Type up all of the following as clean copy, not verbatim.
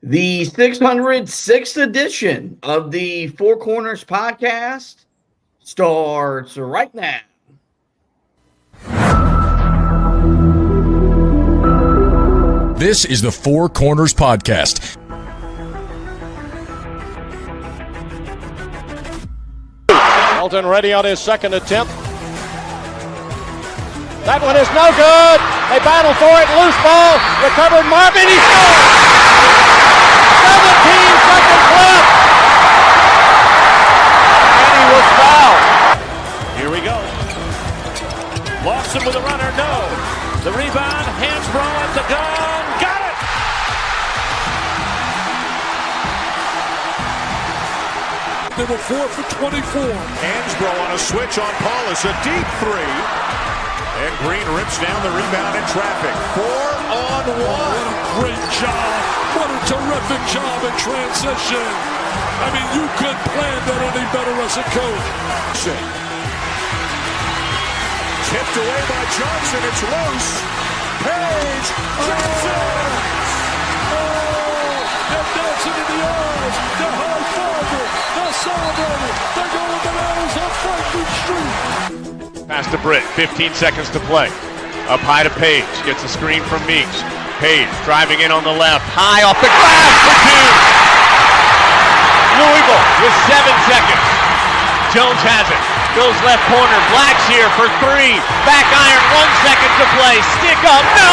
The 606th edition of the Four Corners podcast starts right now. This is the Four Corners podcast. Elton ready on his second attempt. That one is no good. They battle for it. Loose ball. Recovered Marvin. He scores. 17 seconds left. And he was fouled. Here we go. Lawson with a runner. No. The rebound. Hansbrough at the gun. Got it. They were 4 for 24. Hansbrough on a switch on Paulus. A deep three. And Green rips down the rebound in traffic. 4-on-1. What a great job. What a terrific job in transition. I mean, you couldn't plan that any better as a coach. Tipped away by Johnson. It's loose. Page. Johnson. They're dancing in the arms. They're high-fiving. They're celebrating. They're going bananas on Franklin Street. Pass to Britt, 15 seconds to play. Up high to Page, gets a screen from Meeks. Page driving in on the left, high off the glass for two. Louisville with 7 seconds. Jones has it, goes left corner, Black's here for three. Back iron, 1 second to play, stick up, no!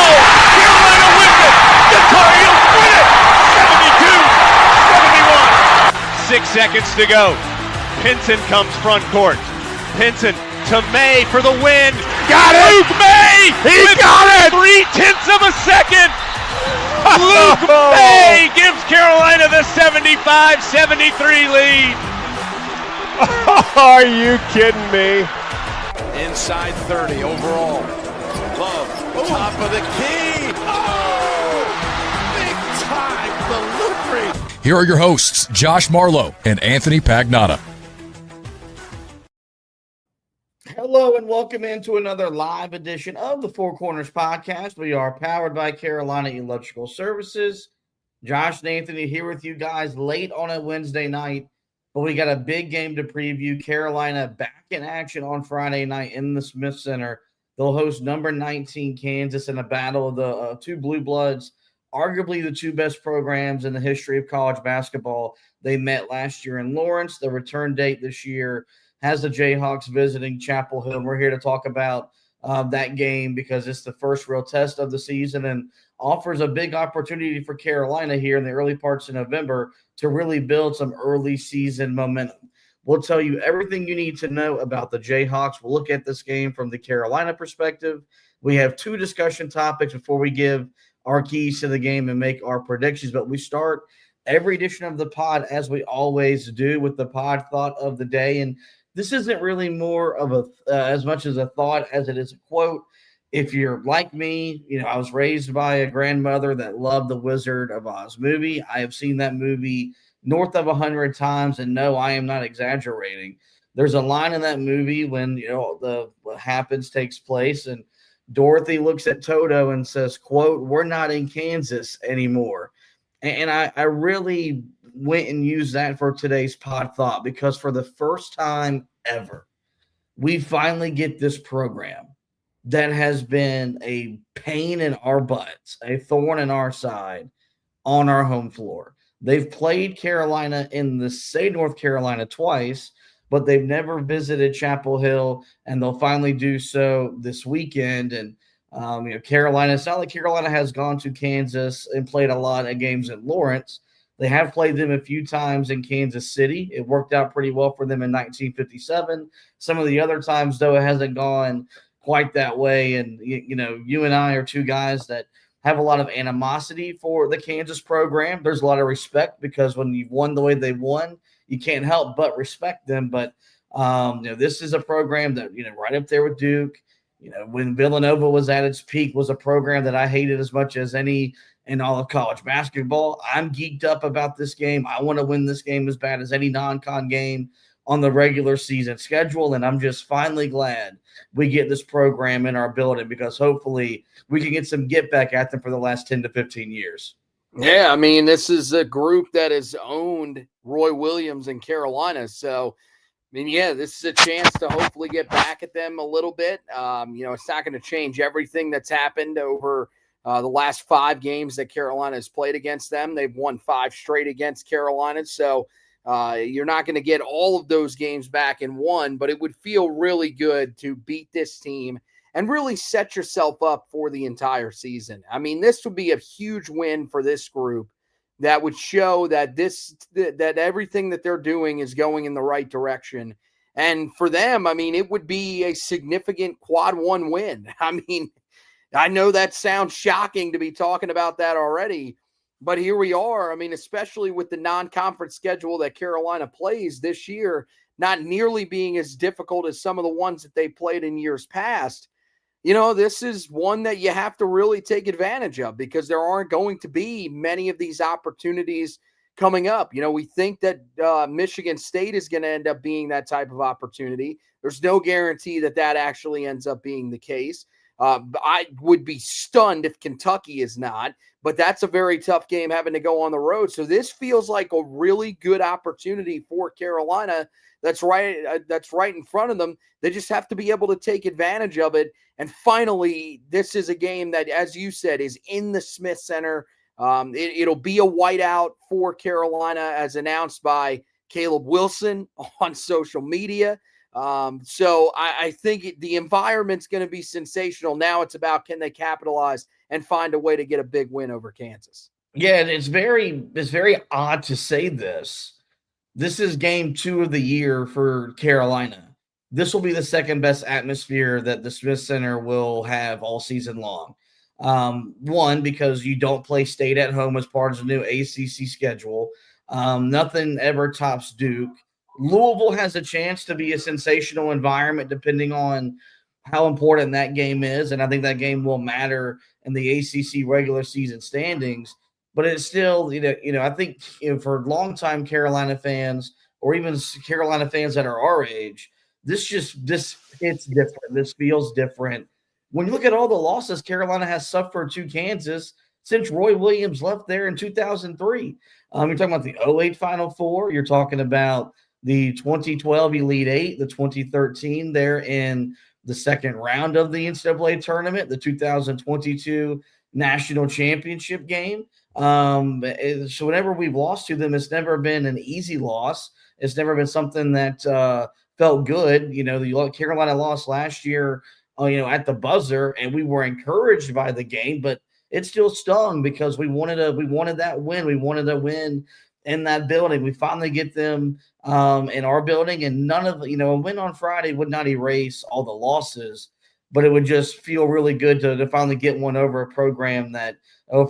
Carolina wins it! The Tar Heels win it! 72-71. 6 seconds to go. Pinson comes front court. Pinson to May for the win. Got it! Luke May! He got it! 0.3 of a second! Luke May gives Carolina the 75-73 lead. Are you kidding me? Inside 30 overall. Love, top of the key. Oh! Big time delivery. Here are your hosts, Josh Marlowe and Anthony Pagnotta. Hello and welcome into another live edition of the Four Corners podcast. We are powered by Carolina Electrical Services. Josh and Anthony here with you guys late on a Wednesday night, but we got a big game to preview. Carolina back in action on Friday night in the Smith Center. They'll host number 19 Kansas in a battle of the two blue bloods, arguably the two best programs in the history of college basketball. They met last year in Lawrence. The return date this year has the Jayhawks visiting Chapel Hill. And we're here to talk about that game because it's the first real test of the season and offers a big opportunity for Carolina here in the early parts of November to really build some early season momentum. We'll tell you everything you need to know about the Jayhawks. We'll look at this game from the Carolina perspective. We have two discussion topics before we give our keys to the game and make our predictions. But we start every edition of the pod, as we always do, with the pod thought of the day. And this isn't really more of as much as a thought as it is a quote. If you're like me, I was raised by a grandmother that loved the Wizard of Oz movie. I have seen that movie north of 100 times, and no, I am not exaggerating. There's a line in that movie when what happens takes place, and Dorothy looks at Toto and says, quote, "We're not in Kansas anymore." And I really went and used that for today's pod thought because for the first time ever, we finally get this program that has been a pain in our butts, a thorn in our side on our home floor. They've played Carolina in the state of North Carolina twice, but they've never visited Chapel Hill, and they'll finally do so this weekend. And Carolina, it's not like Carolina has gone to Kansas and played a lot of games in Lawrence. They have played them a few times in Kansas City. It worked out pretty well for them in 1957. Some of the other times, though, it hasn't gone quite that way. And, you and I are two guys that have a lot of animosity for the Kansas program. There's a lot of respect because when you've won the way they won, you can't help but respect them. But, this is a program that, right up there with Duke. When Villanova was at its peak, was a program that I hated as much as any in all of college basketball. I'm geeked up about this game. I want to win this game as bad as any non-con game on the regular season schedule, and I'm just finally glad we get this program in our building because hopefully we can get some get back at them for the last 10 to 15 years. Yeah, I mean, this is a group that has owned Roy Williams in Carolina. So, I mean, yeah, this is a chance to hopefully get back at them a little bit. It's not going to change everything that's happened over the last 5 games that Carolina has played against them. They've won 5 straight against Carolina. So you're not going to get all of those games back in one, but it would feel really good to beat this team and really set yourself up for the entire season. I mean, this would be a huge win for this group that would show that that everything that they're doing is going in the right direction. And for them, I mean, it would be a significant quad 1 win. I mean, I know that sounds shocking to be talking about that already, but here we are. I mean, especially with the non-conference schedule that Carolina plays this year, not nearly being as difficult as some of the ones that they played in years past. This is one that you have to really take advantage of because there aren't going to be many of these opportunities coming up. We think that Michigan State is going to end up being that type of opportunity. There's no guarantee that that actually ends up being the case. I would be stunned if Kentucky is not, but that's a very tough game having to go on the road. So this feels like a really good opportunity for Carolina. That's right in front of them. They just have to be able to take advantage of it. And finally, this is a game that, as you said, is in the Smith Center. It'll be a whiteout for Carolina as announced by Caleb Wilson on social media. So I think the environment's going to be sensational. Now it's about, can they capitalize and find a way to get a big win over Kansas? Yeah, it's very odd to say this. This is game 2 of the year for Carolina. This will be the second best atmosphere that the Smith Center will have all season long. One, because you don't play State at home as part of the new ACC schedule. Nothing ever tops Duke. Louisville has a chance to be a sensational environment depending on how important that game is, and I think that game will matter in the ACC regular season standings. But it's still, I think for longtime Carolina fans or even Carolina fans that are our age, this hits different. This feels different. When you look at all the losses Carolina has suffered to Kansas since Roy Williams left there in 2003. You're talking about the 2008 Final Four. You're talking about the 2012 Elite Eight, the 2013 there in the second round of the NCAA tournament, the 2022 national championship game. So whenever we've lost to them, it's never been an easy loss. It's never been something that felt good. The Carolina lost last year, at the buzzer, and we were encouraged by the game, but it still stung because we wanted that win. We wanted a win in that building. We finally get them in our building, and none of a win on Friday would not erase all the losses, but it would just feel really good to finally get one over a program that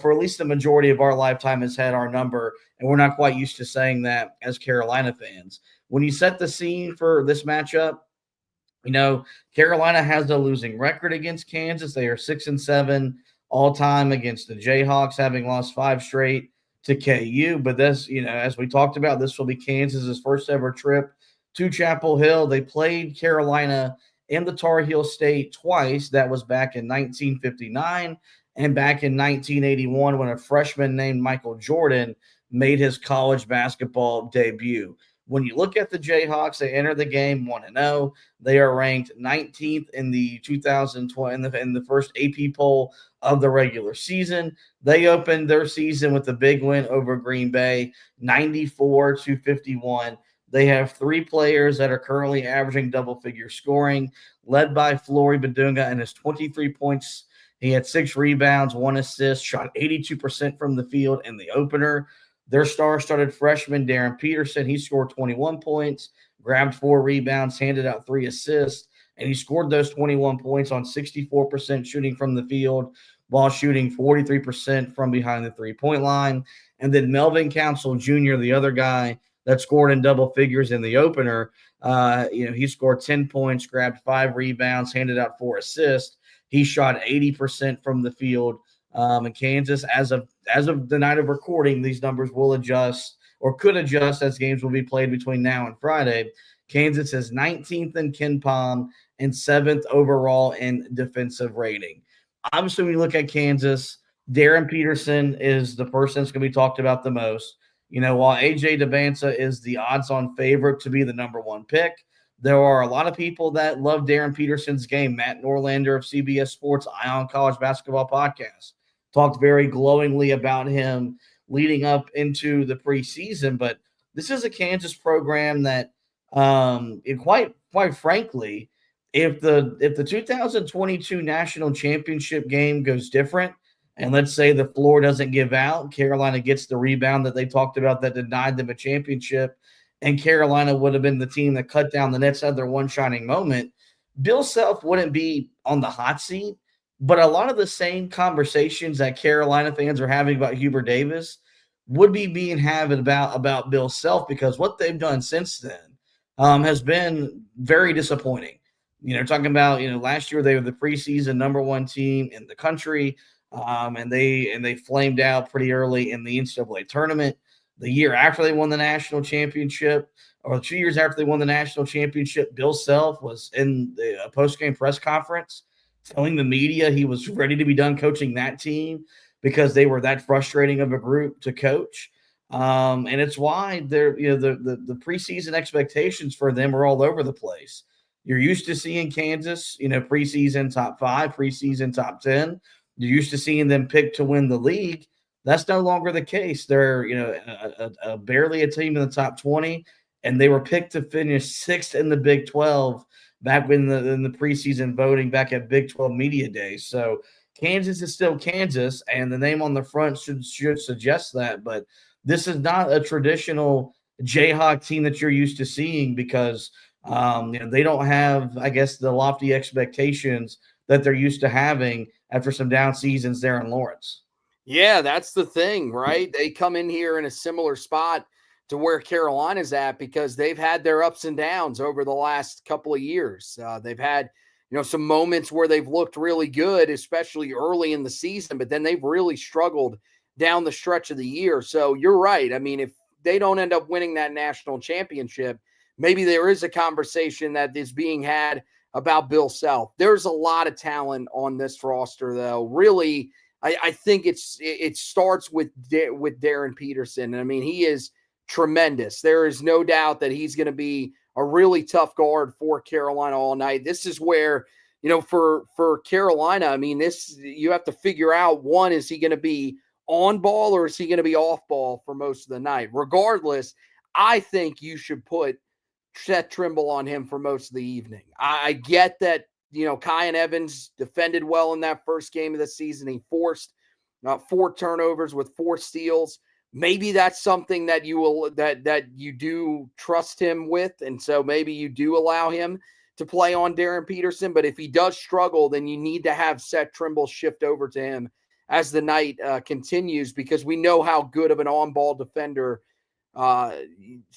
for at least the majority of our lifetime has had our number, and we're not quite used to saying that as Carolina fans. When you set the scene for this matchup, Carolina has a losing record against Kansas. They are 6-7 all time against the Jayhawks, having lost 5 straight to KU. But this, as we talked about, this will be Kansas's first ever trip to Chapel Hill. They played Carolina in the Tar Heel State twice. That was back in 1959 and back in 1981 when a freshman named Michael Jordan made his college basketball debut. When you look at the Jayhawks, they enter the game 1-0. They are ranked 19th in the 2020 in the first AP poll of the regular season. They opened their season with a big win over Green Bay, 94-51. They have 3 players that are currently averaging double-figure scoring, led by Flory Badunga and his 23 points. He had 6 rebounds, 1 assist, shot 82% from the field in the opener. Their star-studded freshman, Darren Peterson, he scored 21 points, grabbed 4 rebounds, handed out 3 assists, and he scored those 21 points on 64% shooting from the field while shooting 43% from behind the three-point line. And then Melvin Council Jr., the other guy that scored in double figures in the opener, he scored 10 points, grabbed 5 rebounds, handed out 4 assists. He shot 80% from the field. In Kansas, as of the night of recording, these numbers will adjust or could adjust as games will be played between now and Friday. Kansas is 19th in KenPom and 7th overall in defensive rating. Obviously, when you look at Kansas, Darren Peterson is the person that's going to be talked about the most. While AJ DeBanza is the odds-on favorite to be the number one pick, there are a lot of people that love Darren Peterson's game. Matt Norlander of CBS Sports Ion College Basketball Podcast talked very glowingly about him leading up into the preseason. But this is a Kansas program that, quite frankly, if the 2022 national championship game goes different, and let's say the floor doesn't give out, Carolina gets the rebound that they talked about that denied them a championship, and Carolina would have been the team that cut down the Nets, had their one shining moment, Bill Self wouldn't be on the hot seat. But a lot of the same conversations that Carolina fans are having about Hubert Davis would be being had about Bill Self, because what they've done since then has been very disappointing. Talking about, last year they were the preseason number one team in the country, and they flamed out pretty early in the NCAA tournament. The year after they won the national championship, or 2 years after they won the national championship, Bill Self was in the post-game press conference telling the media he was ready to be done coaching that team because they were that frustrating of a group to coach. And it's why they're, the preseason expectations for them are all over the place. You're used to seeing Kansas, preseason top 5, preseason top 10. You're used to seeing them pick to win the league. That's no longer the case. They're, barely a team in the top 20, and they were picked to finish 6th in the Big 12 back in the preseason voting back at Big 12 Media Days. So Kansas is still Kansas, and the name on the front should suggest that. But this is not a traditional Jayhawk team that you're used to seeing, because they don't have, I guess, the lofty expectations that they're used to having after some down seasons there in Lawrence. Yeah, that's the thing, right? They come in here in a similar spot to where Carolina's at, because they've had their ups and downs over the last couple of years. They've had, some moments where they've looked really good, especially early in the season, but then they've really struggled down the stretch of the year. So you're right. I mean, if they don't end up winning that national championship, maybe there is a conversation that is being had about Bill Self. There's a lot of talent on this roster, though. Really, I think it starts with Darren Peterson. I mean, he is tremendous. There is no doubt that he's going to be a really tough guard for Carolina all night. This is where, for Carolina, I mean, you have to figure out, one, is he going to be on ball or is he going to be off ball for most of the night? Regardless, I think you should put Seth Trimble on him for most of the evening. I get that, Kyan Evans defended well in that first game of the season. He forced 4 turnovers with 4 steals. Maybe that's something that you do trust him with, and so maybe you do allow him to play on Darren Peterson. But if he does struggle, then you need to have Seth Trimble shift over to him as the night continues, because we know how good of an on-ball defender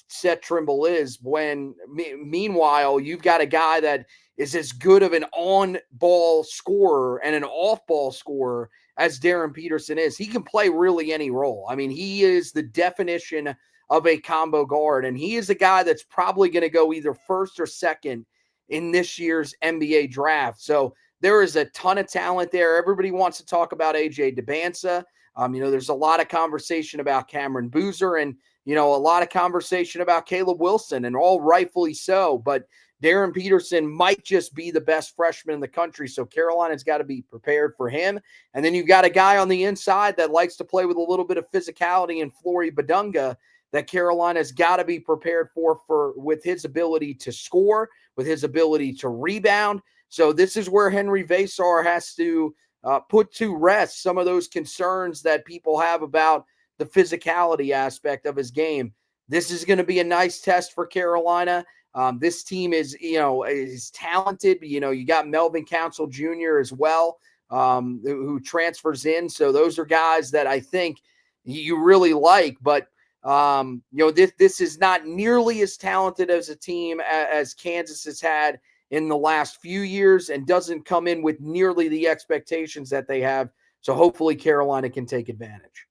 Seth Trimble is. Meanwhile, you've got a guy that is as good of an on-ball scorer and an off-ball scorer as Darren Peterson is. He can play really any role. I mean, he is the definition of a combo guard, and he is a guy that's probably going to go either first or second in this year's NBA draft. So there is a ton of talent there. Everybody wants to talk about AJ DeBanza. There's a lot of conversation about Cameron Boozer, and, a lot of conversation about Caleb Wilson, and all rightfully so. But Darren Peterson might just be the best freshman in the country, so Carolina's got to be prepared for him. And then you've got a guy on the inside that likes to play with a little bit of physicality in Flory Badunga that Carolina's got to be prepared for with his ability to score, with his ability to rebound. So this is where Henry Vasar has to put to rest some of those concerns that people have about the physicality aspect of his game. This is going to be a nice test for Carolina. This team is talented. You got Melvin Council Jr. as well, who transfers in. So those are guys that I think you really like. But, this is not nearly as talented as a team as Kansas has had in the last few years, and doesn't come in with nearly the expectations that they have. So hopefully Carolina can take advantage.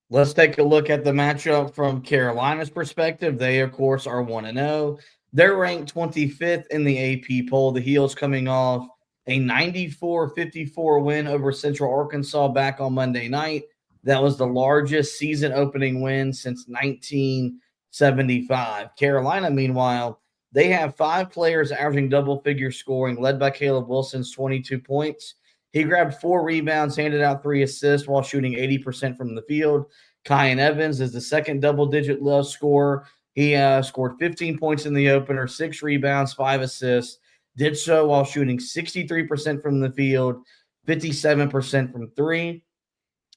Let's take a look at the matchup from Carolina's perspective. They, of course, are 1-0. They're ranked 25th in the AP poll. The Heels coming off a 94-54 win over Central Arkansas back on Monday night. That was the largest season opening win since 1975. Carolina, meanwhile, they have 5 players averaging double-figure scoring, led by Caleb Wilson's 22 points. He grabbed 4 rebounds, handed out 3 assists while shooting 80% from the field. Kyan Evans is the second double-digit scorer. He scored 15 points in the opener, 6 rebounds, 5 assists. Did so while shooting 63% from the field, 57% from 3.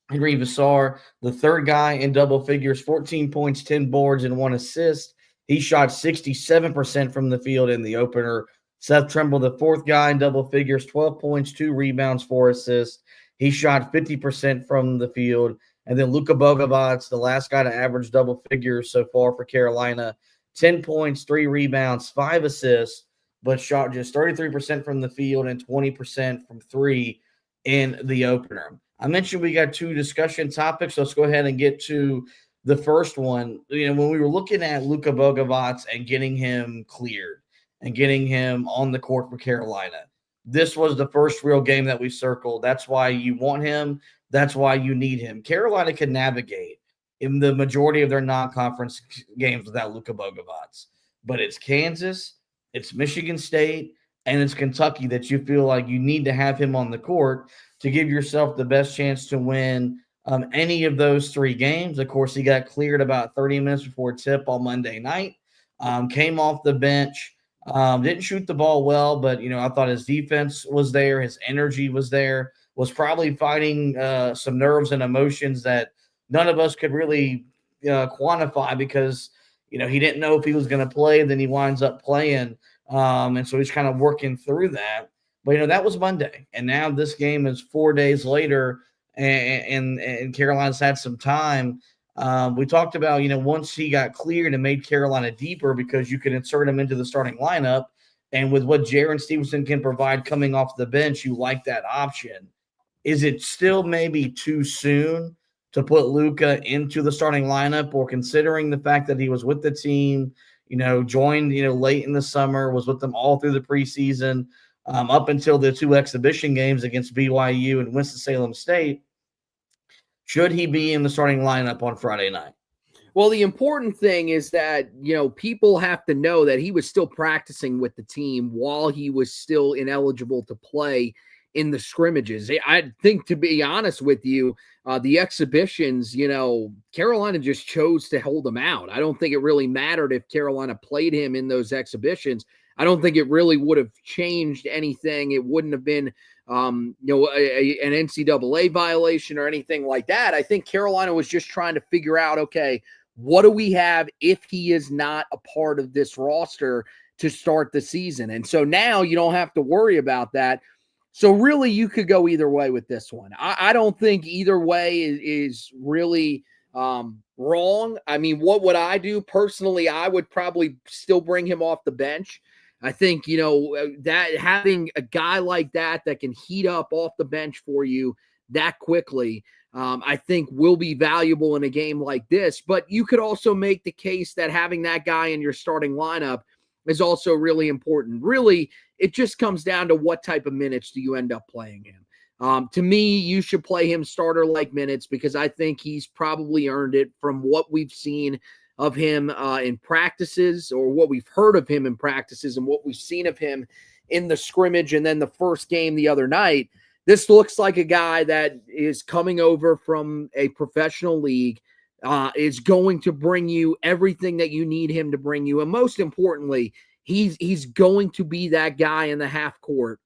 Henry Vassar, the third guy in double figures, 14 points, 10 boards, and 1 assist. He shot 67% from the field in the opener. Seth Trimble, the fourth guy in double figures, 12 points, 2 rebounds, 4 assists. He shot 50% from the field. And then Luka Bogovac, the last guy to average double figures so far for Carolina, 10 points, 3 rebounds, 5 assists, but shot just 33% from the field and 20% from 3 in the opener. I mentioned we got 2 discussion topics. Let's go ahead and get to the first one. When we were looking at Luka Bogovac and getting him cleared and getting him on the court for Carolina, this was the first real game that we circled. That's why you want him. That's why you need him. Carolina can navigate in the majority of their non-conference games without Luka Bogovac. But it's Kansas, it's Michigan State, and it's Kentucky that you feel like you need to have him on the court to give yourself the best chance to win any of those 3 games. Of course, he got cleared about 30 minutes before tip on Monday night, came off the bench, didn't shoot the ball well, but, I thought his defense was there, his energy was there, was probably fighting some nerves and emotions that none of us could really quantify because, he didn't know if he was going to play, then he winds up playing, and so he's kind of working through that. But, that was Monday, and now this game is 4 days later, and Carolina's had some time. We talked about, once he got cleared and made Carolina deeper because you could insert him into the starting lineup, and with what Jaron Stevenson can provide coming off the bench, you like that option. Is it still maybe too soon to put Luka into the starting lineup, or considering the fact that he was with the team, joined, late in the summer, was with them all through the preseason, up until the 2 exhibition games against BYU and Winston-Salem State? Should he be in the starting lineup on Friday night? Well, the important thing is that, people have to know that he was still practicing with the team while he was still ineligible to play in the scrimmages. I think, to be honest with you, the exhibitions, Carolina just chose to hold him out. I don't think it really mattered if Carolina played him in those exhibitions. I don't think it really would have changed anything. It wouldn't have been, an NCAA violation or anything like that. I think Carolina was just trying to figure out, okay, what do we have if he is not a part of this roster to start the season? And so now you don't have to worry about that. So really, you could go either way with this one. I don't think either way is really wrong. I mean, what would I do? Personally, I would probably still bring him off the bench. I think, that having a guy like that can heat up off the bench for you that quickly, I think will be valuable in a game like this. But you could also make the case that having that guy in your starting lineup is also really important. Really, it just comes down to what type of minutes do you end up playing him. To me, you should play him starter-like minutes because I think he's probably earned it from what we've seen of him in practices, or what we've heard of him in practices and what we've seen of him in the scrimmage and then the first game the other night. This looks like a guy that is coming over from a professional league, is going to bring you everything that you need him to bring you. And most importantly, he's going to be that guy in the half court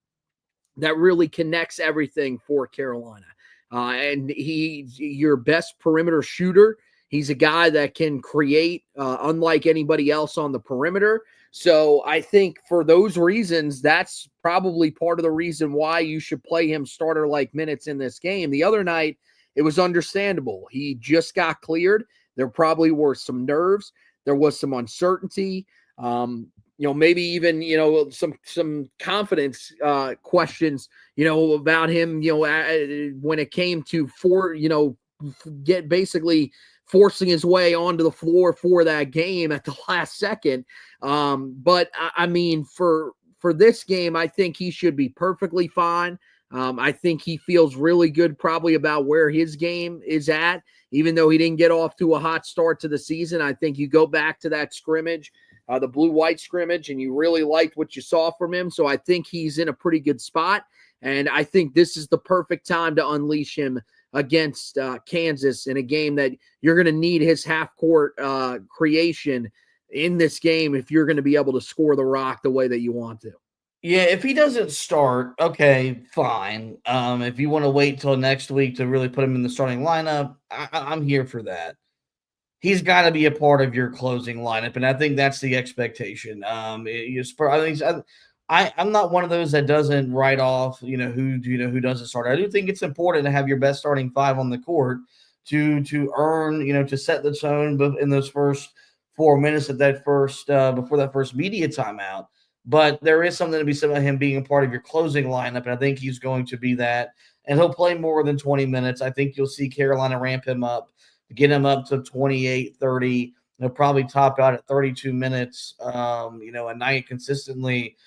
that really connects everything for Carolina. And he's your best perimeter shooter. He's a guy that can create unlike anybody else on the perimeter. So I think for those reasons, that's probably part of the reason why you should play him starter-like minutes in this game. The other night, it was understandable. He just got cleared. There probably were some nerves. There was some uncertainty. Maybe even, some confidence questions, about him, when it came to get basically forcing his way onto the floor for that game at the last second. But I mean, for for this game, I think he should be perfectly fine. I think he feels really good probably about where his game is at, even though he didn't get off to a hot start to the season. I think you go back to that scrimmage, the blue-white scrimmage, and you really liked what you saw from him. So I think he's in a pretty good spot, and I think this is the perfect time to unleash him against Kansas in a game that you're going to need his half-court creation in this game if you're going to be able to score the rock the way that you want to. Yeah, if he doesn't start, okay, fine. If you want to wait till next week to really put him in the starting lineup, I'm here for that. He's got to be a part of your closing lineup, and I think that's the expectation. I'm not one of those that doesn't write off, who doesn't start. I do think it's important to have your best starting five on the court to earn, to set the tone in those first 4 minutes of that first before that first media timeout. But there is something to be said about him being a part of your closing lineup, and I think he's going to be that. And he'll play more than 20 minutes. I think you'll see Carolina ramp him up, get him up to 28, 30. He'll probably top out at 32 minutes, a night consistently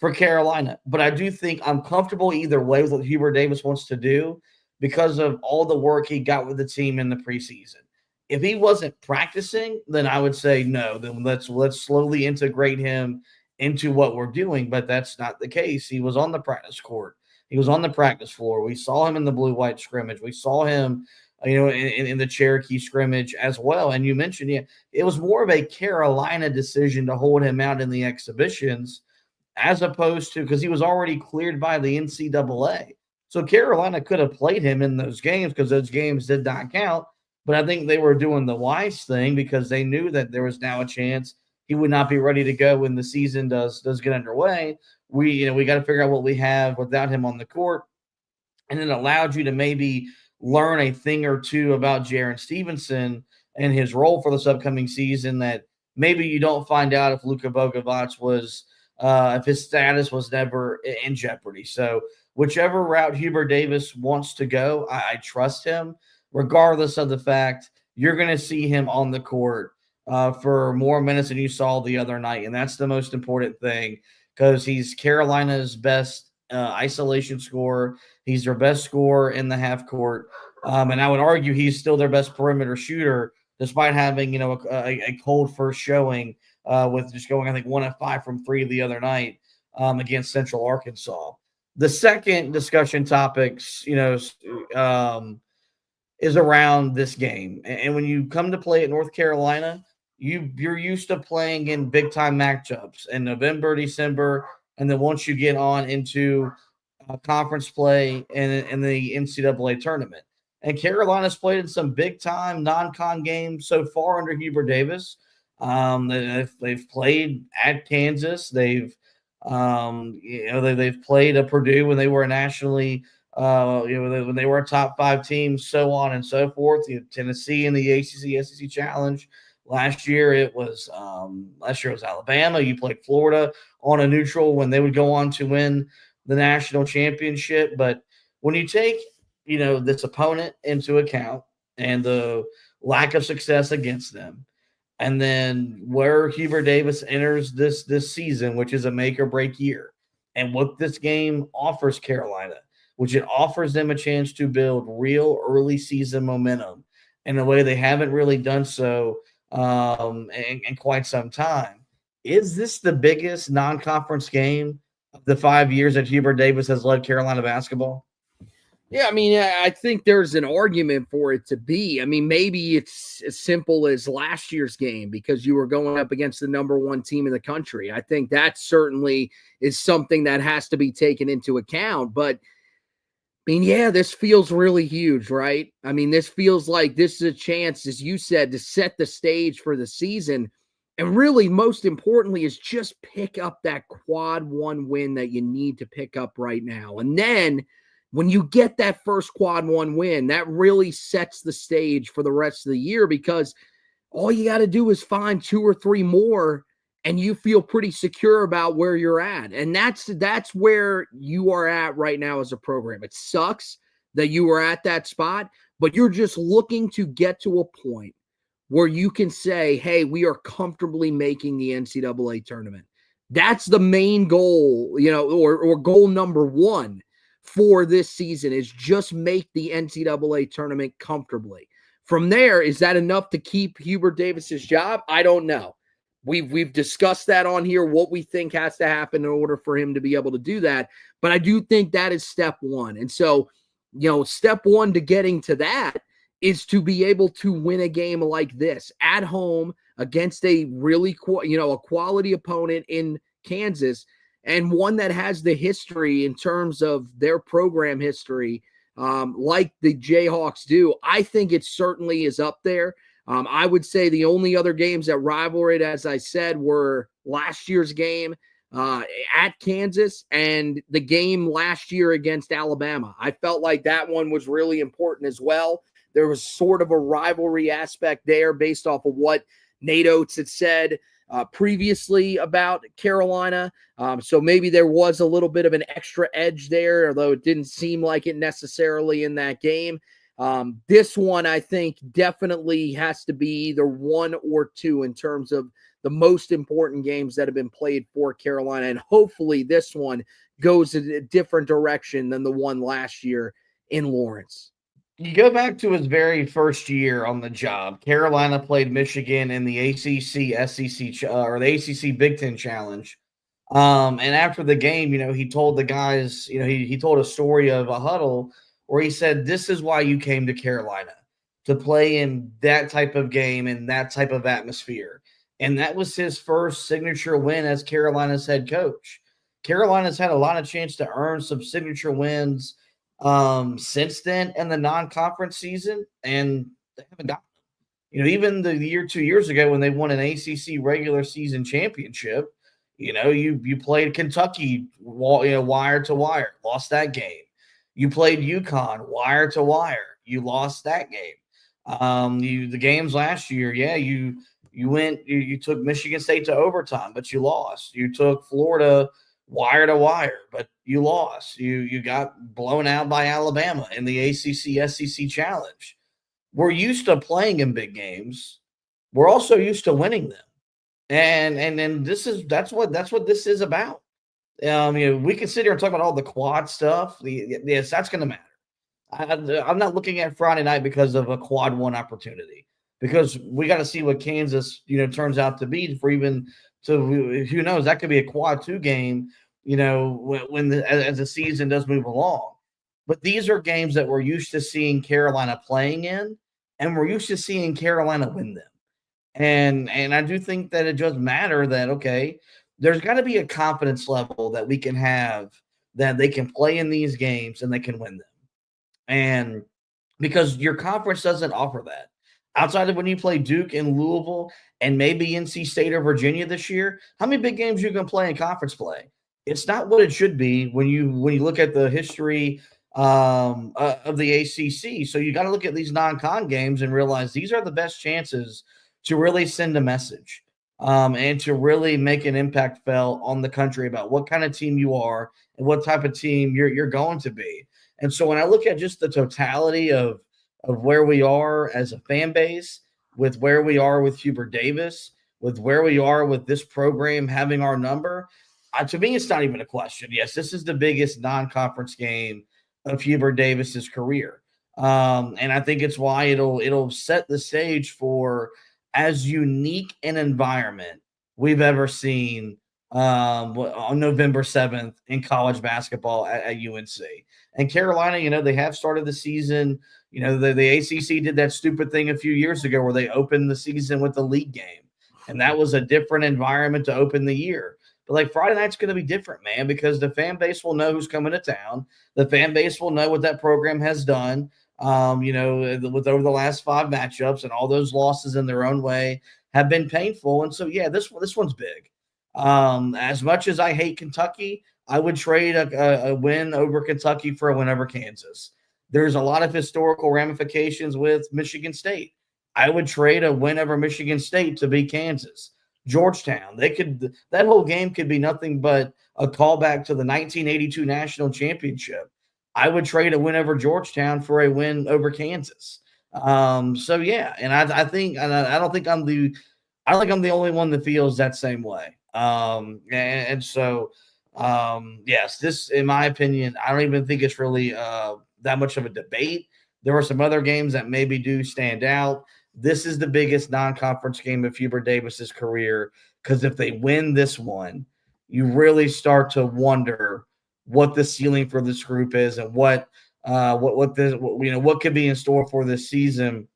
for Carolina. But I do think I'm comfortable either way with what Hubert Davis wants to do because of all the work he got with the team in the preseason. If he wasn't practicing, then I would say no. Then let's slowly integrate him into what we're doing, but that's not the case. He was on the practice court. He was on the practice floor. We saw him in the blue-white scrimmage. We saw him, in the Cherokee scrimmage as well. And you mentioned, it was more of a Carolina decision to hold him out in the exhibitions as opposed to because he was already cleared by the NCAA. So Carolina could have played him in those games because those games did not count. But I think they were doing the wise thing because they knew that there was now a chance he would not be ready to go when the season does get underway. We got to figure out what we have without him on the court. And it allowed you to maybe learn a thing or two about Jaren Stevenson and his role for this upcoming season that maybe you don't find out if Luka Bogovac was if his status was never in jeopardy. So whichever route Hubert Davis wants to go, I trust him, regardless of the fact you're going to see him on the court for more minutes than you saw the other night. And that's the most important thing because he's Carolina's best isolation scorer. He's their best scorer in the half court. And I would argue he's still their best perimeter shooter, despite having, a cold first showing with just going, I think, 1 of 5 from 3 the other night against Central Arkansas. The second discussion topics, is around this game. And when you come to play at North Carolina, you're used to playing in big-time matchups in November, December, and then once you get on into conference play and the NCAA tournament. And Carolina's played in some big-time non-con games so far under Hubert Davis. They've played at Kansas. They've played at Purdue when they were nationally when they were a top 5 team, so on and so forth. Tennessee in the ACC SEC Challenge. Last year it was Alabama. You played Florida on a neutral when they would go on to win the national championship. But when you take this opponent into account and the lack of success against them, and then where Hubert Davis enters this season, which is a make or break year, and what this game offers Carolina, which it offers them a chance to build real early season momentum in a way they haven't really done so in quite some time. Is this the biggest non-conference game of the 5 years that Hubert Davis has led Carolina basketball? Yeah, I mean, I think there's an argument for it to be. I mean, maybe it's as simple as last year's game because you were going up against the number 1 team in the country. I think that certainly is something that has to be taken into account. But I mean, yeah, this feels really huge, right? I mean, this feels like this is a chance, as you said, to set the stage for the season. And really, most importantly, is just pick up that quad 1 win that you need to pick up right now. And then when you get that first quad 1 win, that really sets the stage for the rest of the year because all you got to do is find 2 or 3 more and you feel pretty secure about where you're at. And that's where you are at right now as a program. It sucks that you are at that spot, but you're just looking to get to a point where you can say, hey, we are comfortably making the NCAA tournament. That's the main goal, or goal number one for this season is just make the NCAA tournament comfortably. From there, is that enough to keep Hubert Davis's job? I don't know. We've discussed that on here, what we think has to happen in order for him to be able to do that. But I do think that is step one. And so, step one to getting to that is to be able to win a game like this at home against a really, a quality opponent in Kansas, and one that has the history in terms of their program history, like the Jayhawks do. I think it certainly is up there. I would say the only other games that rival it, as I said, were last year's game at Kansas and the game last year against Alabama. I felt like that one was really important as well. There was sort of a rivalry aspect there based off of what Nate Oates had said previously about Carolina. So maybe there was a little bit of an extra edge there, although it didn't seem like it necessarily in that game. This one, I think, definitely has to be either one or two in terms of the most important games that have been played for Carolina. And hopefully this one goes in a different direction than the one last year in Lawrence. You go back to his very first year on the job. Carolina played Michigan in the ACC, SEC, or the ACC Big Ten Challenge. And after the game, he told the guys, he told a story of a huddle where he said, this is why you came to Carolina, to play in that type of game and that type of atmosphere. And that was his first signature win as Carolina's head coach. Carolina's had a lot of chance to earn some signature wins since then in the non-conference season, and they haven't gotten them. Even the year 2 years ago when they won an ACC regular season championship, you played Kentucky, wire to wire, lost that game. You played UConn wire to wire, you lost that game. The games last year, you took Michigan State to overtime, but you lost. You took Florida wire to wire, but you lost. You got blown out by Alabama in the ACC SEC Challenge. We're used to playing in big games. We're also used to winning them, and that's what this is about. We can sit here and talk about all the quad stuff. Yes, that's going to matter. I'm not looking at Friday night because of a quad one opportunity, because we got to see what Kansas turns out to be for even. So who knows? That could be a quad two game, as the season does move along. But these are games that we're used to seeing Carolina playing in, and we're used to seeing Carolina win them. And I do think that it does matter that, okay, there's got to be a confidence level that we can have that they can play in these games and they can win them. And because your conference doesn't offer that. Outside of when you play Duke and Louisville and maybe NC State or Virginia this year, how many big games you can play in conference play? It's not what it should be when you look at the history of the ACC. So you got to look at these non-con games and realize these are the best chances to really send a message and to really make an impact felt on the country about what kind of team you are and what type of team you're going to be. And so when I look at just the totality of where we are as a fan base, with where we are with Hubert Davis, with where we are with this program having our number, to me, it's not even a question. Yes, this is the biggest non-conference game of Hubert Davis's career. And I think it's why it'll set the stage for as unique an environment we've ever seen on November 7th in college basketball at UNC. And Carolina, they have started the season. The ACC did that stupid thing a few years ago where they opened the season with the league game. And that was a different environment to open the year. But like Friday night's going to be different, man, because the fan base will know who's coming to town. The fan base will know what that program has done, with over the last 5 matchups, and all those losses in their own way have been painful. And so, yeah, this one's big. As much as I hate Kentucky, I would trade a win over Kentucky for a win over Kansas. There's a lot of historical ramifications with Michigan State. I would trade a win over Michigan State to beat Kansas. Georgetown, that whole game could be nothing but a callback to the 1982 national championship. I would trade a win over Georgetown for a win over Kansas. So yeah, and I don't think I'm the only one that feels that same way. Yes, this, in my opinion, I don't even think it's really that much of a debate. There are some other games that maybe do stand out. This is the biggest non-conference game of Hubert Davis's career, because if they win this one, you really start to wonder what the ceiling for this group is and what could be in store for this season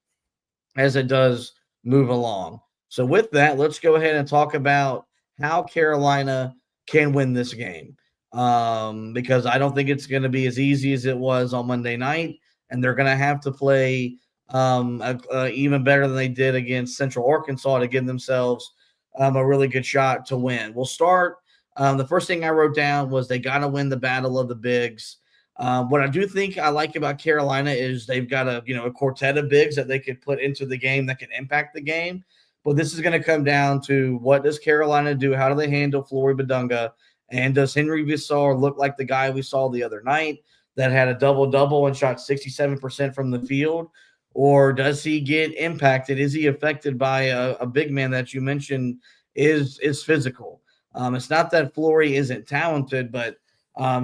as it does move along. So with that, let's go ahead and talk about how Carolina can win this game, because I don't think it's going to be as easy as it was on Monday night, and they're going to have to play even better than they did against Central Arkansas to give themselves a really good shot to win. We'll start. The first thing I wrote down was they got to win the battle of the bigs. What I do think I like about Carolina is they've got a quartet of bigs that they could put into the game that can impact the game. But this is going to come down to, what does Carolina do? How do they handle Flory Badunga? And does Henry Visar look like the guy we saw the other night that had a double-double and shot 67% from the field? Or does he get impacted? Is he affected by a big man that you mentioned is physical? It's not that Flory isn't talented, but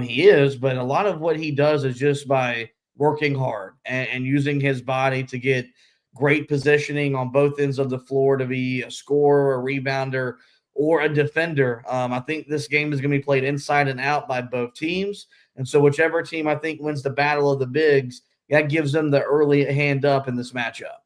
he is. But a lot of what he does is just by working hard and using his body to get great positioning on both ends of the floor to be a scorer, a rebounder, or a defender. I think this game is going to be played inside and out by both teams. And so whichever team I think wins the battle of the bigs, that gives them the early hand up in this matchup.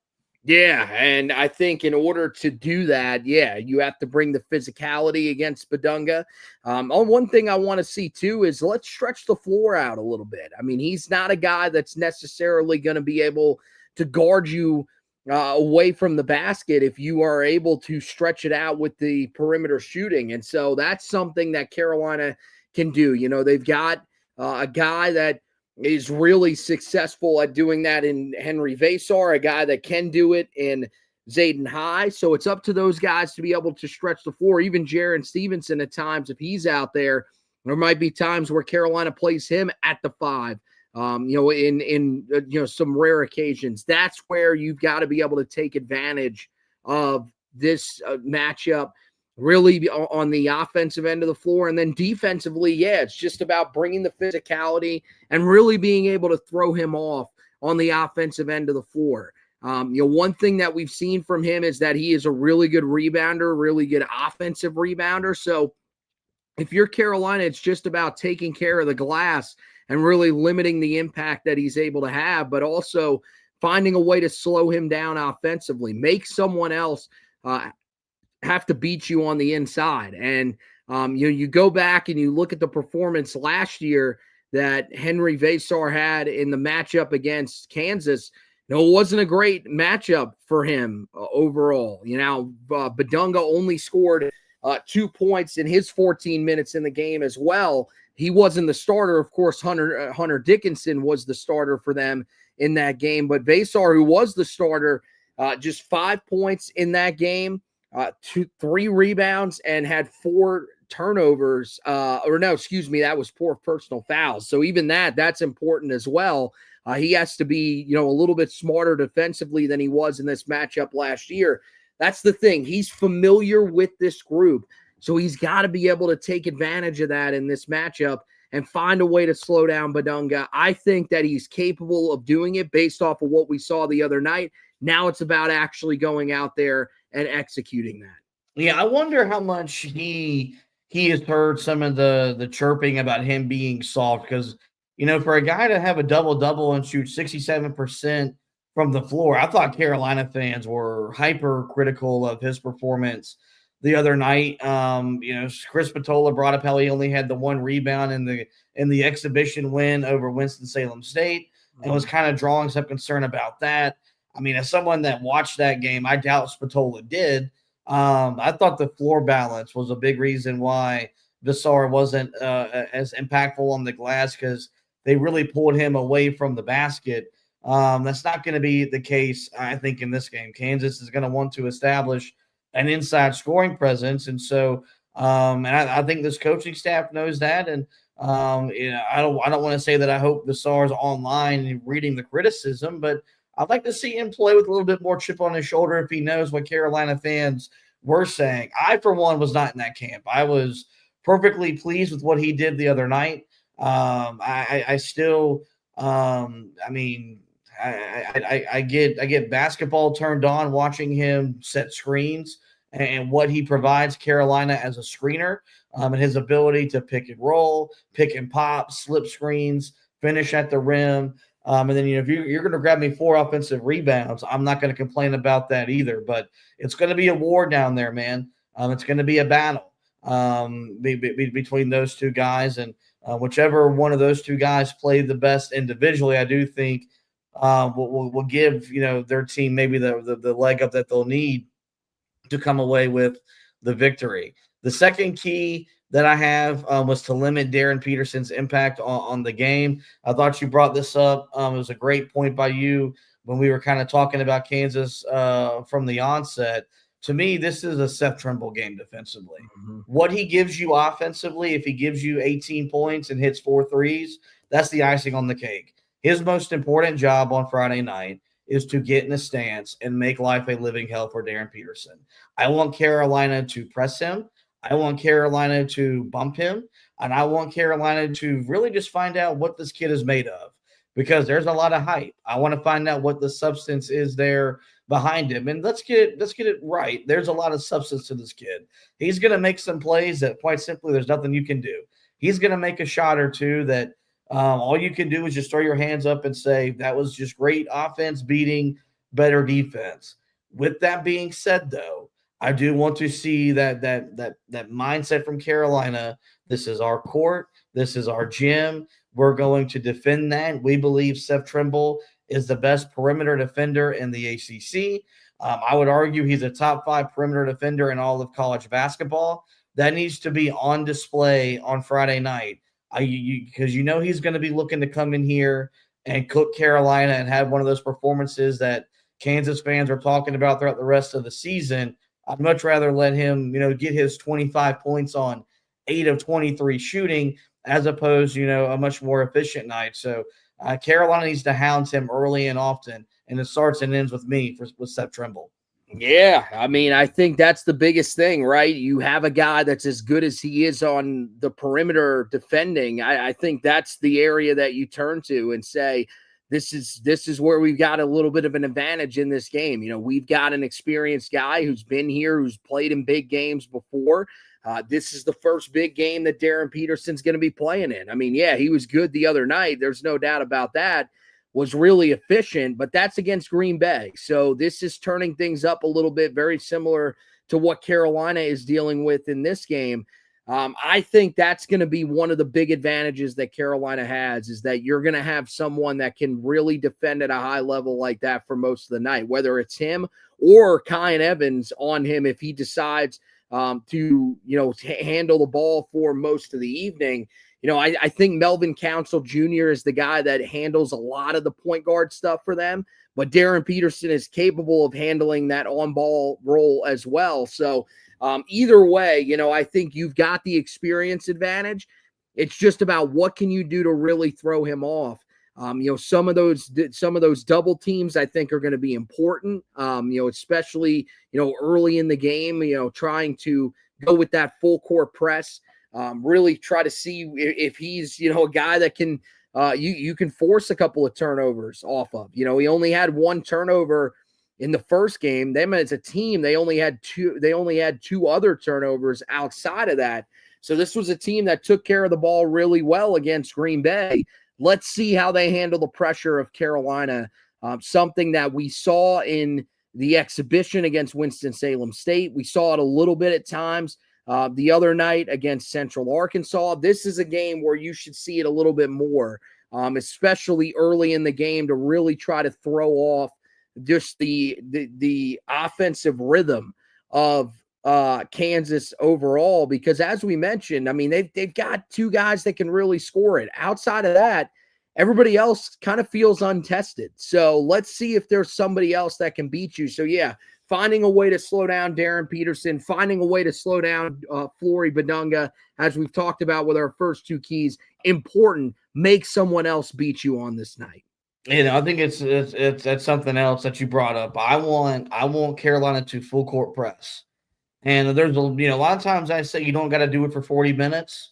Yeah, and I think in order to do that, you have to bring the physicality against Badunga. One thing I want to see, too, is let's stretch the floor out a little bit. I mean, he's not a guy that's necessarily going to be able to guard you away from the basket if you are able to stretch it out with the perimeter shooting. And so that's something that Carolina can do. You know, they've got a guy that is really successful at doing that in Henry Visar, a guy that can do it in Zayden High. So it's up to those guys to be able to stretch the floor. Even Jaron Stevenson at times, if he's out there might be times where Carolina plays him at the 5. In some rare occasions. That's where you've got to be able to take advantage of this matchup, really on the offensive end of the floor. And then defensively, it's just about bringing the physicality and really being able to throw him off on the offensive end of the floor. One thing that we've seen from him is that he is a really good rebounder, really good offensive rebounder. So if you're Carolina, it's just about taking care of the glass and really limiting the impact that he's able to have, but also finding a way to slow him down offensively, make someone else have to beat you on the inside. And you go back and you look at the performance last year that Henry Visar had in the matchup against Kansas. It wasn't a great matchup for him overall. Badunga only scored 2 points in his 14 minutes in the game as well. He wasn't the starter. Of course, Hunter Dickinson was the starter for them in that game. But Visar, who was the starter, just 5 points in that game, 3 rebounds, and had 4 turnovers. That was 4 personal fouls. So even that's important as well. He has to be, a little bit smarter defensively than he was in this matchup last year. That's the thing. He's familiar with this group. So he's got to be able to take advantage of that in this matchup and find a way to slow down Badunga. I think that he's capable of doing it based off of what we saw the other night. Now it's about actually going out there and executing that. Yeah, I wonder how much he has heard some of the chirping about him being soft, because, for a guy to have a double-double and shoot 67% from the floor, I thought Carolina fans were hyper-critical of his performance the other night. Chris Patola brought up how he only had the 1 rebound in the exhibition win over Winston-Salem State, and was kind of drawing some concern about that. I mean, as someone that watched that game, I doubt Spatola did. I thought the floor balance was a big reason why Visar wasn't as impactful on the glass, because they really pulled him away from the basket. That's not going to be the case, I think, in this game. Kansas is going to want to establish an inside scoring presence. And so, I think this coaching staff knows that. And, I don't want to say that I hope Visar's online and reading the criticism, but I'd like to see him play with a little bit more chip on his shoulder if he knows what Carolina fans we're saying. I, for one, was not in that camp. I was perfectly pleased with what he did the other night. I still, I mean, I get basketball turned on watching him set screens and what he provides Carolina as a screener, and his ability to pick and roll, pick and pop, slip screens, finish at the rim. And then, if you're going to grab me 4 offensive rebounds, I'm not going to complain about that either. But it's going to be a war down there, man. It's going to be a battle between those two guys. And whichever one of those two guys play the best individually, I do think will give their team maybe the leg up that they'll need to come away with the victory. The second key that I have was to limit Darren Peterson's impact on the game. I thought you brought this up. It was a great point by you when we were kind of talking about Kansas from the onset. To me, this is a Seth Trimble game defensively. Mm-hmm. What he gives you offensively, if he gives you 18 points and hits 4 threes, that's the icing on the cake. His most important job on Friday night is to get in the stance and make life a living hell for Darren Peterson. I want Carolina to press him. I want Carolina to bump him. And I want Carolina to really just find out what this kid is made of, because there's a lot of hype. I want to find out what the substance is there behind him. And let's get it right. There's a lot of substance to this kid. He's going to make some plays that, quite simply, there's nothing you can do. He's going to make a shot or two that all you can do is just throw your hands up and say, that was just great offense beating better defense. With that being said, though, I do want to see that mindset from Carolina. This is our court. This is our gym. We're going to defend that. We believe Seth Trimble is the best perimeter defender in the ACC. I would argue he's a top 5 perimeter defender in all of college basketball. That needs to be on display on Friday night. Because he's going to be looking to come in here and cook Carolina and have one of those performances that Kansas fans are talking about throughout the rest of the season. I'd much rather let him, get his 25 points on 8 of 23 shooting as opposed, a much more efficient night. So Carolina needs to hound him early and often, and it starts and ends with me with Seth Trimble. Yeah, I mean, I think that's the biggest thing, right? You have a guy that's as good as he is on the perimeter defending. I think that's the area that you turn to and say, this is where we've got a little bit of an advantage in this game. We've got an experienced guy who's been here, who's played in big games before. This is the first big game that Darren Peterson's going to be playing in. I mean, yeah, he was good the other night. There's no doubt about that. Was really efficient, but that's against Green Bay. So this is turning things up a little bit, very similar to what Carolina is dealing with in this game. I think that's going to be one of the big advantages that Carolina has, is that you're going to have someone that can really defend at a high level like that for most of the night, whether it's him or Kyan Evans on him if he decides to handle the ball for most of the evening. I think Melvin Council Jr. is the guy that handles a lot of the point guard stuff for them, but Darren Peterson is capable of handling that on-ball role as well. So either way, I think you've got the experience advantage. It's just about what can you do to really throw him off. Some of those double teams I think are going to be important, especially, early in the game, trying to go with that full court press. Really try to see if he's, a guy that can, you can force a couple of turnovers off of. He only had 1 turnover in the first game. Them as a team, they only had 2 other turnovers outside of that. So this was a team that took care of the ball really well against Green Bay. Let's see how they handle the pressure of Carolina. Something that we saw in the exhibition against Winston-Salem State. We saw it a little bit at times. The other night against Central Arkansas. This is a game where you should see it a little bit more, especially early in the game, to really try to throw off just the offensive rhythm of Kansas overall. Because as we mentioned, I mean, they've got 2 guys that can really score it. Outside of that, everybody else kind of feels untested. So let's see if there's somebody else that can beat you. So yeah, finding a way to slow down Darren Peterson, finding a way to slow down Flory Badunga, as we've talked about with our first 2 keys, important. Make someone else beat you on this night. I think it's something else that you brought up. I want Carolina to full court press. And there's a lot of times I say you don't got to do it for 40 minutes.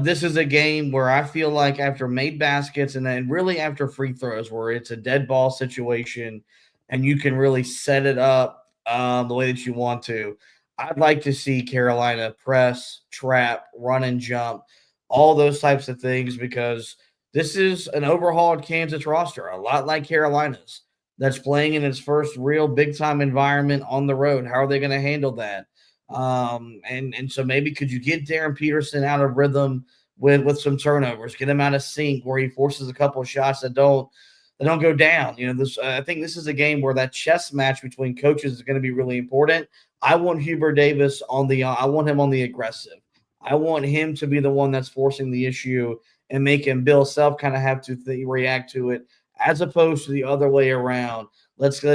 This is a game where I feel like after made baskets and then really after free throws, where it's a dead ball situation and you can really set it up the way that you want to. I'd like to see Carolina press, trap, run and jump, all those types of things, because this is an overhauled Kansas roster, a lot like Carolina's, that's playing in its first real big time environment on the road. How are they going to handle that? And so maybe could you get Darren Peterson out of rhythm with some turnovers, get him out of sync where he forces a couple of shots that don't go down. I think this is a game where that chess match between coaches is going to be really important. I want Hubert Davis I want him on the aggressive. I want him to be the one that's forcing the issue and making Bill Self kind of have to react to it, as opposed to the other way around. Let's be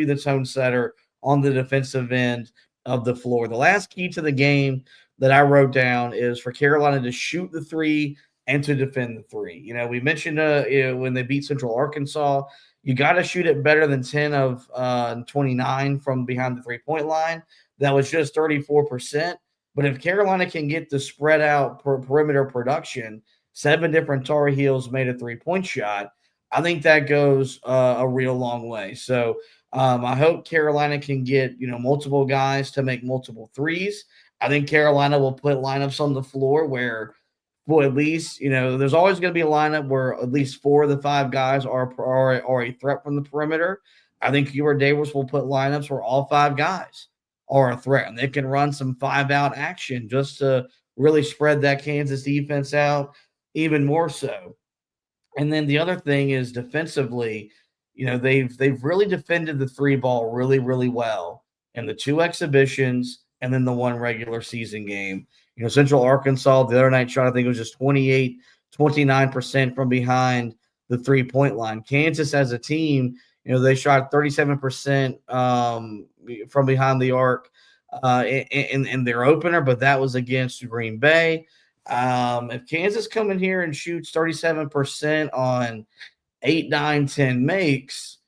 the tone setter on the defensive end of the floor. The last key to the game that I wrote down is for Carolina to shoot the three and to defend the three. We mentioned when they beat Central Arkansas, you got to shoot it better than 10 of 29 from behind the three-point line. That was just 34%. But if Carolina can get the spread out perimeter production, 7 different Tar Heels made a three-point shot, I think that goes a real long way. So I hope Carolina can get, multiple guys to make multiple threes. I think Carolina will put lineups on the floor where, at least, there's always going to be a lineup where at least 4 of the 5 guys are a threat from the perimeter. I think Hubert Davis will put lineups where all 5 guys are a threat, and they can run some 5-out action just to really spread that Kansas defense out even more so. And then the other thing is defensively, they've really defended the 3 ball really, really well in the 2 exhibitions and then the 1 regular season game. Central Arkansas the other night shot, I think it was just 29% from behind the 3-point line. Kansas as a team, they shot 37% from behind the arc in their opener, but that was against Green Bay. If Kansas come in here and shoots 37% on 8, 9, 10 makes,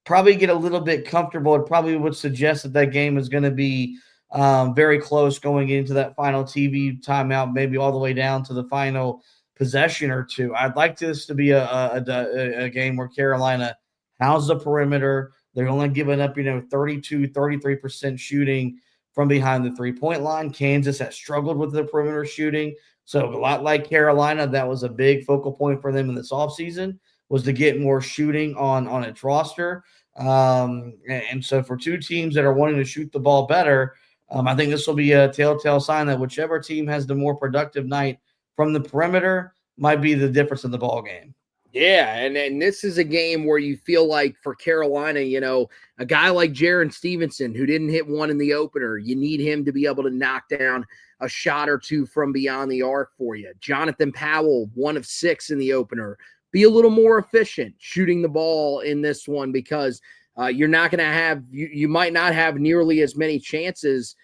probably get a little bit comfortable. It probably would suggest that game is going to be very close going into that final TV timeout, maybe all the way down to the final possession or two. I'd like this to be a game where Carolina houses the perimeter. They're only giving up, 32, 33% shooting from behind the 3-point line. Kansas has struggled with the perimeter shooting. So a lot like Carolina, that was a big focal point for them in this offseason, was to get more shooting on its roster. And so for 2 teams that are wanting to shoot the ball better, I think this will be a telltale sign that whichever team has the more productive night from the perimeter might be the difference in the ball game. Yeah, and this is a game where you feel like for Carolina, a guy like Jaron Stevenson, who didn't hit one in the opener, you need him to be able to knock down a shot or 2 from beyond the arc for you. Jonathan Powell, 1 of 6 in the opener. Be a little more efficient shooting the ball in this one, because you're not going to have – you might not have nearly as many chances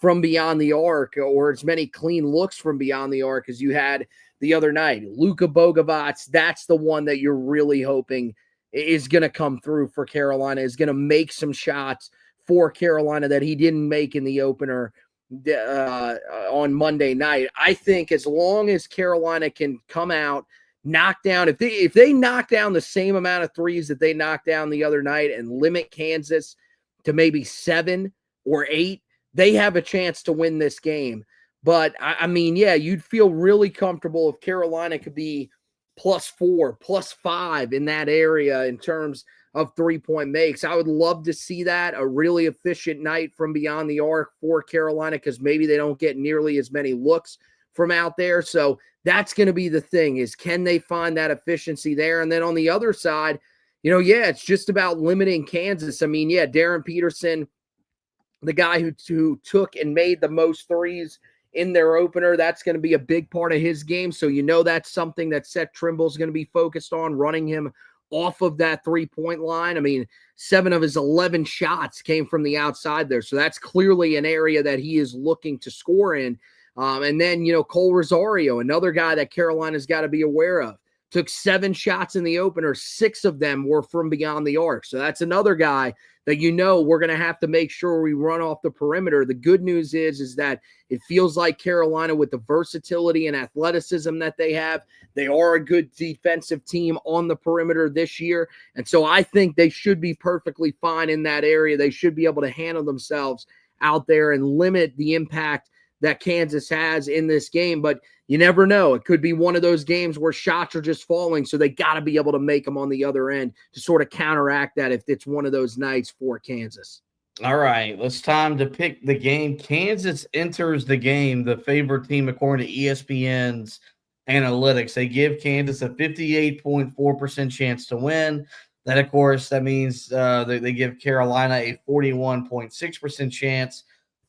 from beyond the arc, or as many clean looks from beyond the arc as you had the other night. Luka Bogovac, that's the one that you're really hoping is going to come through for Carolina, is going to make some shots for Carolina that he didn't make in the opener on Monday night. I think as long as Carolina can come out, knock down, if they knock down the same amount of threes that they knocked down the other night and limit Kansas to maybe 7 or 8, they have a chance to win this game. But, I mean, yeah, you'd feel really comfortable if Carolina could be +4, +5 in that area in terms of 3-point makes. I would love to see that, a really efficient night from beyond the arc for Carolina, because maybe they don't get nearly as many looks from out there. So that's going to be the thing, is can they find that efficiency there? And then on the other side, it's just about limiting Kansas. I mean, yeah, Darren Peterson, the guy who took and made the most threes in their opener, that's going to be a big part of his game. So that's something that Seth Trimble's going to be focused on, running him off of that 3-point line. I mean, 7 of his 11 shots came from the outside there. So that's clearly an area that he is looking to score in. And then, Cole Rosario, another guy that Carolina's got to be aware of. took 7 shots in the opener. 6 of them were from beyond the arc. So that's another guy that we're going to have to make sure we run off the perimeter. The good news is that it feels like Carolina, with the versatility and athleticism that they have, they are a good defensive team on the perimeter this year. And so I think they should be perfectly fine in that area. They should be able to handle themselves out there and limit the impact that Kansas has in this game. But you never know. It could be one of those games where shots are just falling, so they got to be able to make them on the other end to sort of counteract that if it's one of those nights for Kansas. All right, it's time to pick the game. Kansas enters the game the favorite team according to ESPN's analytics. They give Kansas a 58.4% chance to win. That, of course, that means they give Carolina a 41.6% chance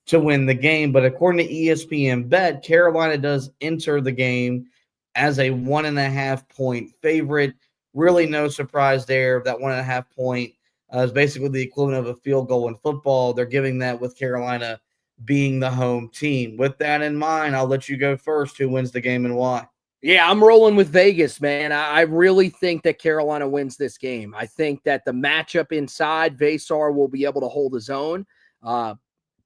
to win the game. But according to ESPN Bet, Carolina does enter the game as a 1.5 point favorite. Really no surprise there. That 1.5 point is basically the equivalent of a field goal in football. They're giving that with Carolina being the home team. With that in mind, I'll let you go first. Who wins the game and why? Yeah, I'm rolling with Vegas, man. I really think that Carolina wins this game. I think that the matchup inside, Vesar will be able to hold his own.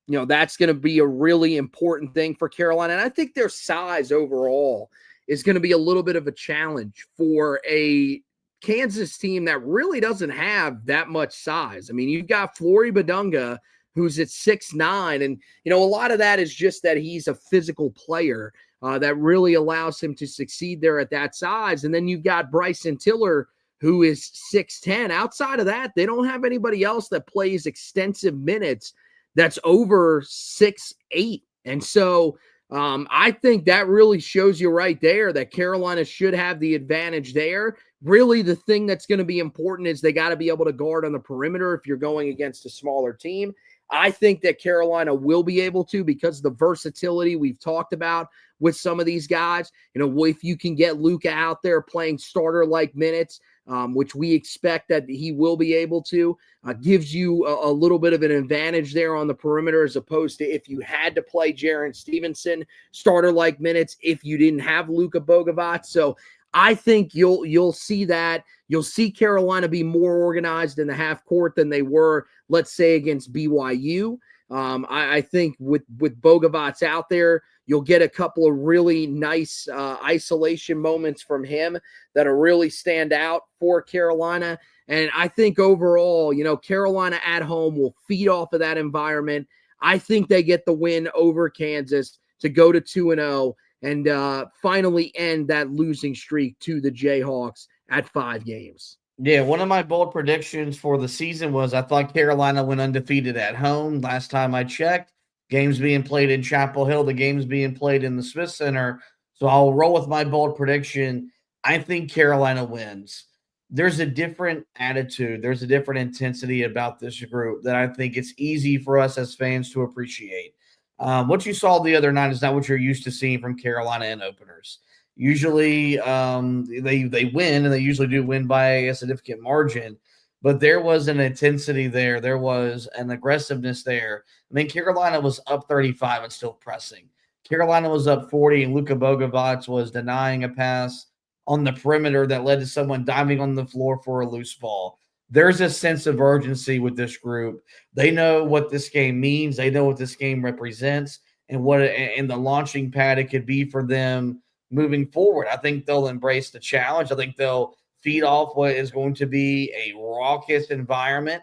That's going to be a really important thing for Carolina. And I think their size overall is going to be a little bit of a challenge for a Kansas team that really doesn't have that much size. I mean, you've got Flory Badunga, who's at 6'9", and, a lot of that is just that he's a physical player that really allows him to succeed there at that size. And then you've got Bryson Tiller, who is 6'10". Outside of that, they don't have anybody else that plays extensive minutes that's over 6'8". And so I think that really shows you right there that Carolina should have the advantage there. Really, the thing that's going to be important is they got to be able to guard on the perimeter if you're going against a smaller team. I think that Carolina will be able to, because the versatility we've talked about with some of these guys. If you can get Luka out there playing starter-like minutes, which we expect that he will be able to, gives you a little bit of an advantage there on the perimeter, as opposed to if you had to play Jaren Stevenson starter-like minutes if you didn't have Luka Bogovac. So I think you'll see that. You'll see Carolina be more organized in the half court than they were, let's say, against BYU. I think with Bogovac out there, you'll get a couple of really nice isolation moments from him that'll really stand out for Carolina. And I think overall, Carolina at home will feed off of that environment. I think they get the win over Kansas to go to 2-0 and finally end that losing streak to the Jayhawks at 5 games. Yeah, one of my bold predictions for the season was I thought Carolina went undefeated at home. Last time I checked, games being played in Chapel Hill, the games being played in the Smith Center. So I'll roll with my bold prediction. I think Carolina wins. There's a different attitude. There's a different intensity about this group that I think it's easy for us as fans to appreciate. What you saw the other night is not what you're used to seeing from Carolina in openers. Usually they win, and they usually do win by a significant margin. But there was an intensity there. There was an aggressiveness there. I mean, Carolina was up 35 and still pressing. Carolina was up 40, and Luka Bogovac was denying a pass on the perimeter that led to someone diving on the floor for a loose ball. There's a sense of urgency with this group. They know what this game means. They know what this game represents and the launching pad it could be for them moving forward. I think they'll embrace the challenge. I think they'll feed off what is going to be a raucous environment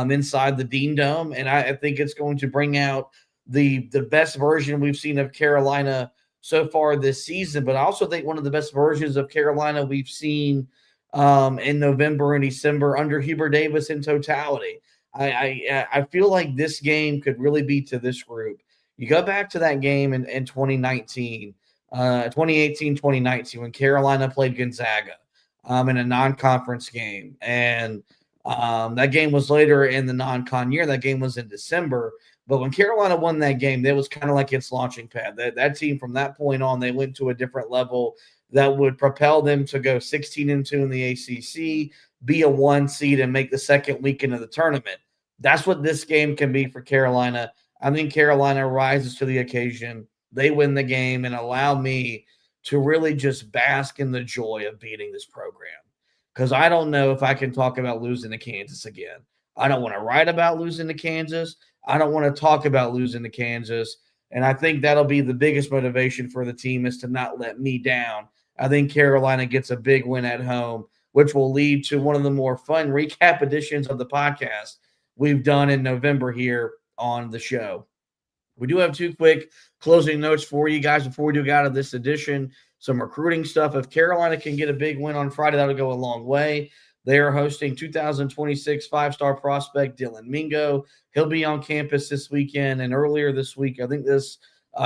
inside the Dean Dome. And I think it's going to bring out the best version we've seen of Carolina so far this season. But I also think one of the best versions of Carolina we've seen in November and December under Hubert Davis in totality. I feel like this game could really be to this group. You go back to that game in 2018, 2019, when Carolina played Gonzaga in a non-conference game. And that game was later in the non-con year. That game was in December. But when Carolina won that game, that was kind of like its launching pad. That team, from that point on, they went to a different level that would propel them to go 16-2 in the ACC, be a 1 seed, and make the second weekend of the tournament. That's what this game can be for Carolina. I think Carolina rises to the occasion. They win the game and allow me to really just bask in the joy of beating this program. Because I don't know if I can talk about losing to Kansas again. I don't want to write about losing to Kansas. I don't want to talk about losing to Kansas. And I think that'll be the biggest motivation for the team, is to not let me down. I think Carolina gets a big win at home, which will lead to one of the more fun recap editions of the podcast we've done in November here on the show. We do have two quick closing notes for you guys before we do get out of this edition. Some recruiting stuff. If Carolina can get a big win on Friday, that'll go a long way. They are hosting 2026 five-star prospect Dylan Mingo. He'll be on campus this weekend, and earlier this week, I think this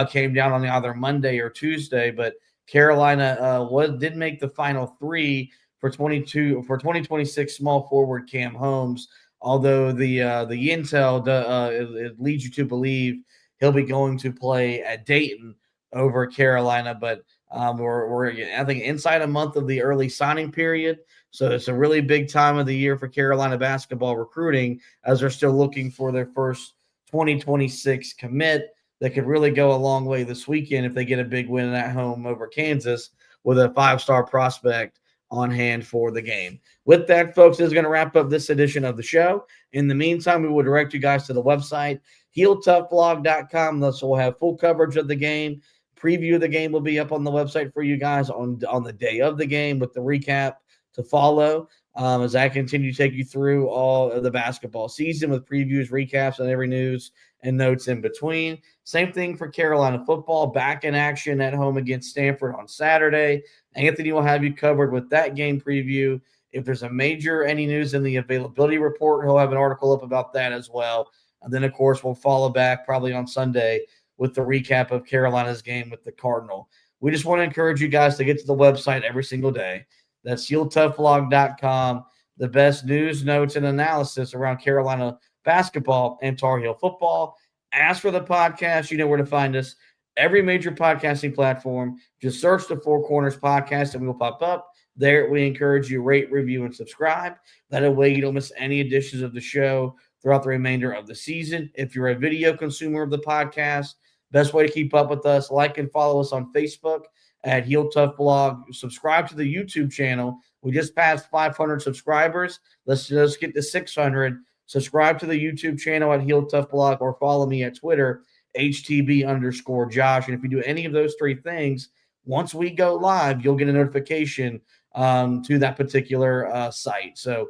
came down on either Monday or Tuesday, but Carolina did make the final three for 2026 small forward Cam Holmes, although the intel it leads you to believe he'll be going to play at Dayton over Carolina, but we're I think inside a month of the early signing period. So it's a really big time of the year for Carolina basketball recruiting, as they're still looking for their first 2026 commit that could really go a long way this weekend if they get a big win at home over Kansas with a five-star prospect on hand for the game. With that, folks, this is going to wrap up this edition of the show. In the meantime, we will direct you guys to the website, HeelToughBlog.com. Thus, we'll have full coverage of the game. Preview of the game will be up on the website for you guys on the day of the game, with the recap to follow as I continue to take you through all of the basketball season with previews, recaps, and every news and notes in between. Same thing for Carolina football, back in action at home against Stanford on Saturday. Anthony will have you covered with that game preview. If there's any news in the availability report, he'll have an article up about that as well. And then, of course, we'll follow back probably on Sunday with the recap of Carolina's game with the Cardinal. We just want to encourage you guys to get to the website every single day. That's HeelToughBlog.com. The best news, notes, and analysis around Carolina basketball and Tar Heel football. As for the podcast, you know where to find us. Every major podcasting platform. Just search the Four Corners Podcast and we will pop up. There, we encourage you to rate, review, and subscribe. That way you don't miss any editions of the show throughout the remainder of the season. If you're a video consumer of the podcast, best way to keep up with us, like and follow us on Facebook at Heel Tough Blog. Subscribe to the YouTube channel. We just passed 500 subscribers. Let's just get to 600. Subscribe to the YouTube channel at Heel Tough Blog, or follow me at Twitter, HTB_Josh. And if you do any of those three things, once we go live, you'll get a notification to that particular site. So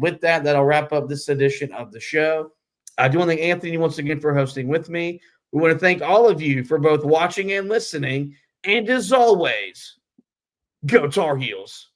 with that, that'll wrap up this edition of the show. I do want to thank Anthony once again for hosting with me. We want to thank all of you for both watching and listening. And as always, go Tar Heels.